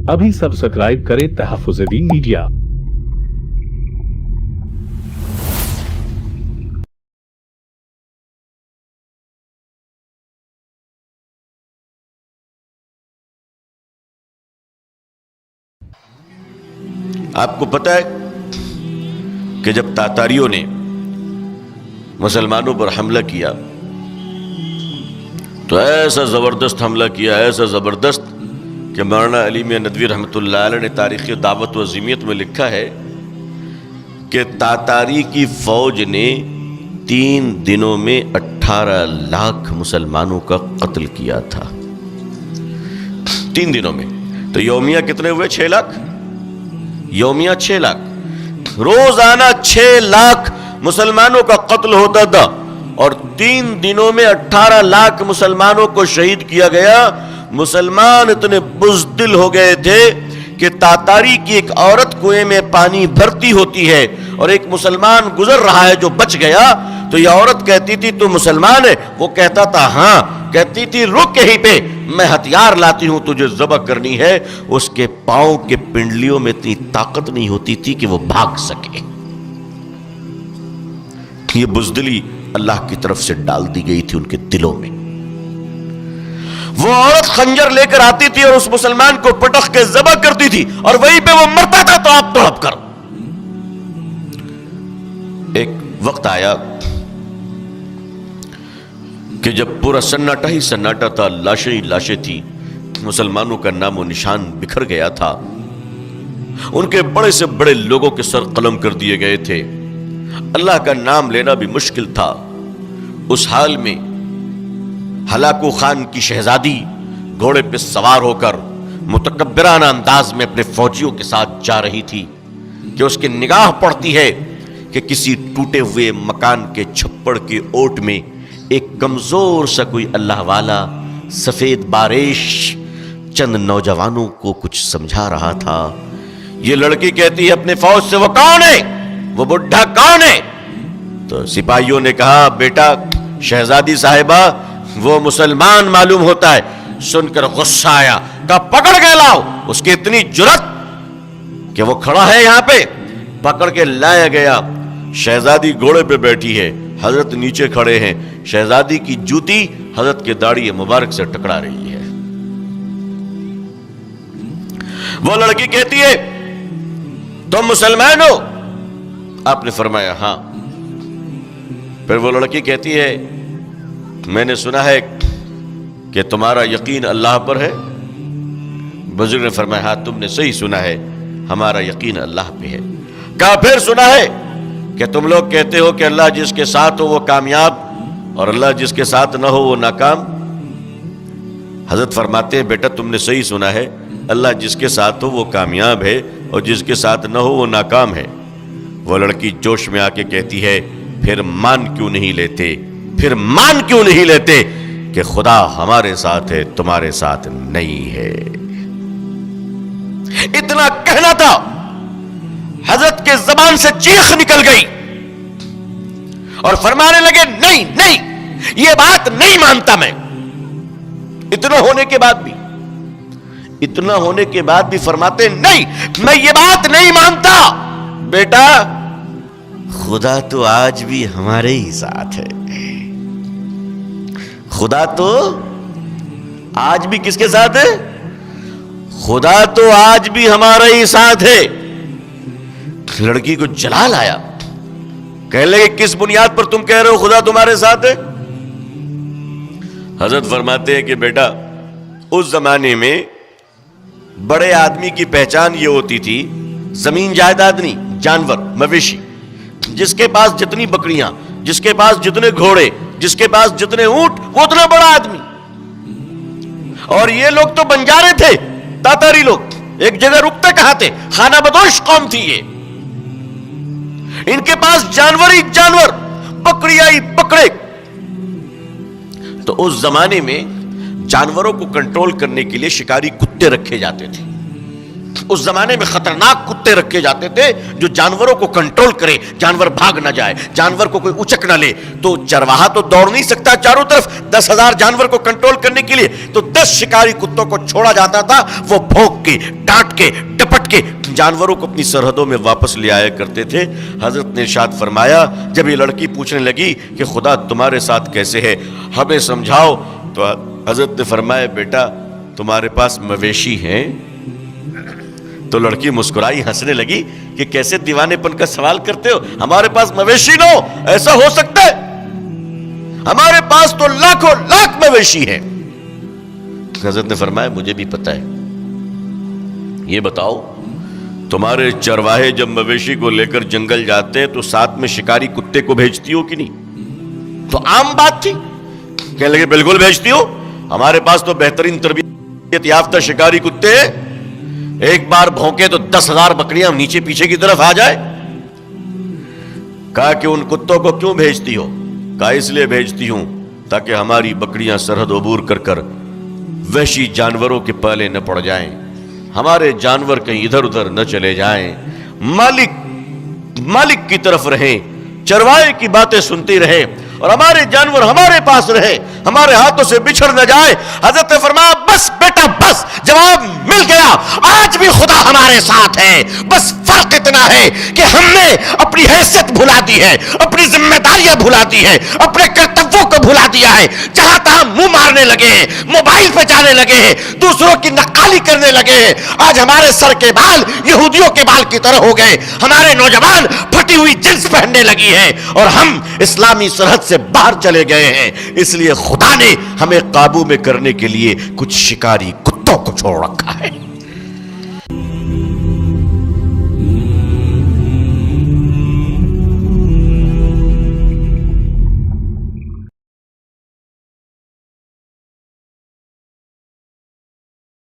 अभी सब्सक्राइब करें तहफ़्फ़ुज़-ए-दीन मीडिया। आपको पता है कि जब तातारियों ने मुसलमानों पर हमला किया तो ऐसा ज़बरदस्त हमला किया, ऐसा ज़बरदस्त कि मौलाना अली मियां नदवी रहमतुल्लाह अलैह ने तारीख़ दावत व ज़िमियत में लिखा है कि तातारी की फ़ौज ने 3 दिनों में 18 लाख मुसलमानों का कत्ल किया था। 3 दिनों में। तो यौमिया कितने हुए? 6 लाख। यौमिया 6 लाख, रोजाना 6 लाख मुसलमानों का कत्ल होता था और 3 दिनों में 18 लाख मुसलमानों को शहीद किया गया। मुसलमान इतने बुज़दिल हो गए थे कि तातारी की एक औरत कुएं में पानी भरती होती है और एक मुसलमान गुजर रहा है जो बच गया, तो यह औरत कहती थी तू मुसलमान है? वो कहता था हाँ। कहती थी रुक यहीं पे, मैं हथियार लाती हूं, तुझे ज़ब्ह करनी है। उसके पांव के पिंडलियों में इतनी ताकत नहीं होती थी कि वो भाग सके। ये बुज़दिली अल्लाह की तरफ से डाल दी गई थी उनके दिलों में। वो औरत खंजर लेकर आती थी और उस मुसलमान को पटक के ज़ब्ह करती थी और वहीं पे वो मरता था तो आप तड़प कर। एक वक्त आया कि जब पूरा सन्नाटा ही सन्नाटा था, लाशें ही लाशें थी, मुसलमानों का नामो निशान बिखर गया था, उनके बड़े से बड़े लोगों के सर कलम कर दिए गए थे, अल्लाह का नाम लेना भी मुश्किल था। उस हाल में हलाकू खान की शहजादी घोड़े पे सवार होकर मुतकब्बिराना अंदाज में अपने फौजियों के साथ जा रही थी कि उसकी निगाह पड़ती है कि किसी टूटे हुए मकान के छप्पड़ के ओट में एक कमजोर सा कोई अल्लाह वाला सफेद बारिश चंद नौजवानों को कुछ समझा रहा था। ये लड़की कहती है अपने फौज से, वो कौन है? वो बुढ़ा कौन है? तो सिपाहियों ने कहा बेटा शहजादी साहिबा वो मुसलमान मालूम होता है। सुनकर गुस्सा आया, कहा पकड़ के लाओ। उसकी इतनी जुर्रत कि वो खड़ा है यहां पे, पकड़ के लाया गया। शहजादी घोड़े पे बैठी है, हजरत नीचे खड़े हैं। शहजादी की जूती हजरत के दाढ़ी मुबारक से टकरा रही है। वो लड़की कहती है तुम मुसलमान हो? आपने फरमाया हां। फिर वो लड़की कहती है मैंने सुना है कि तुम्हारा यकीन अल्लाह पर है। बुजुर्ग ने फरमाया हाँ तुमने सही सुना है, हमारा यकीन अल्लाह पे है। कहा फिर सुना है कि तुम लोग कहते हो कि अल्लाह जिसके साथ हो वो कामयाब और अल्लाह जिसके साथ न हो वो नाकाम। हजरत फरमाते हैं बेटा तुमने सही सुना है, अल्लाह जिसके साथ हो वो कामयाब है और जिसके साथ न हो वो नाकाम है। वो लड़की जोश में आके कहती है फिर मान क्यों नहीं लेते, फिर मान क्यों नहीं लेते कि खुदा हमारे साथ है तुम्हारे साथ नहीं है। इतना कहना था, हजरत के जबान से चीख निकल गई और फरमाने लगे नहीं नहीं ये बात नहीं मानता मैं। इतना होने के बाद भी फरमाते नहीं मैं ये बात नहीं मानता। बेटा खुदा तो आज भी हमारे ही साथ है। खुदा तो आज भी किसके साथ है? खुदा तो आज भी हमारे ही साथ है। लड़की को जलाल आया, कह लगे किस बुनियाद पर तुम कह रहे हो खुदा तुम्हारे साथ है? हजरत फरमाते हैं कि बेटा उस जमाने में बड़े आदमी की पहचान ये होती थी, जमीन जायदाद नहीं, जानवर मवेशी, जिसके पास जितनी बकरियां, जिसके पास जितने घोड़े, जिसके पास जितने ऊंट, वो उतना बड़ा आदमी। और ये लोग तो बंजारे थे, तातारी लोग एक जगह रुकते कहां थे? खाना बदोश कौम थी ये। इनके पास जानवर ही जानवर, बकरियां ही बकरे। तो उस जमाने में जानवरों को कंट्रोल करने के लिए शिकारी कुत्ते रखे जाते थे। उस जमाने में खतरनाक कुत्ते रखे जाते थे जो जानवरों को कंट्रोल करे, जानवर भाग ना जाए, जानवर को कोई उचक ना ले। तो चरवाहा तो दौड़ नहीं सकता चारों तरफ 10,000 जानवर को कंट्रोल करने के लिए, तो 10 शिकारी कुत्तों को छोड़ा जाता था। वो भौंक के, डांट के, डपट के जानवरों को अपनी सरहदों में वापस ले आया करते थे। हजरत ने इरशाद फरमाया, जब ये लड़की पूछने लगी कि खुदा तुम्हारे साथ कैसे है, हमें समझाओ, तो हजरत ने फरमाया, बेटा तुम्हारे पास मवेशी हैं? तो लड़की मुस्कुराई, हंसने लगी कि कैसे दीवानेपन का सवाल करते हो, हमारे पास मवेशी न हो, ऐसा हो सकता है? हमारे पास तो लाखों लाख मवेशी हैं। हजरत ने फरमाया, मुझे भी पता है। ये बताओ, तुम्हारे चरवाहे जब मवेशी को लेकर जंगल जाते हैं तो साथ में शिकारी कुत्ते को भेजती हो कि नहीं? तो आम बात थी। कहने लगे, बिल्कुल भेजती हो, हमारे पास तो बेहतरीन तरबियत याफ्ता शिकारी कुत्ते हैं, एक बार भौंके तो 10,000 बकरियां नीचे पीछे की तरफ आ जाए। कहा कि उन कुत्तों को क्यों भेजती हो? कहा इसलिए भेजती हूं ताकि हमारी बकरियां सरहद अबूर कर कर वहशी जानवरों के पहले न पड़ जाएं, हमारे जानवर कहीं इधर उधर न चले जाएं, मालिक की तरफ रहें, चरवाहे की बातें सुनती रहे और हमारे जानवर हमारे पास रहे, हमारे हाथों से बिछड़ न जाए। हजरत ने फरमाया, बस बेटा बस, जवाब मिल गया, आज भी खुदा हमारे साथ है। बस फर्क इतना है कि हमने अपनी हैसियत भुला दी है, अपनी जिम्मेदारियां भुला दी है, अपने कर्तव्यों को भुला दिया है। जहां तहां मुंह मारने लगे हैं, मोबाइल पे जाने लगे हैं, दूसरों की नक्काली करने लगे हैं। आज हमारे सर के बाल यहूदियों के बाल की तरह हो गए, हमारे नौजवान फटी हुई जींस पहनने लगी है और हम इस्लामी सरहद से बाहर चले गए हैं। इसलिए खुदा ने हमें काबू में करने के लिए कुछ शिकारी कुत्तों को छोड़ रखा है।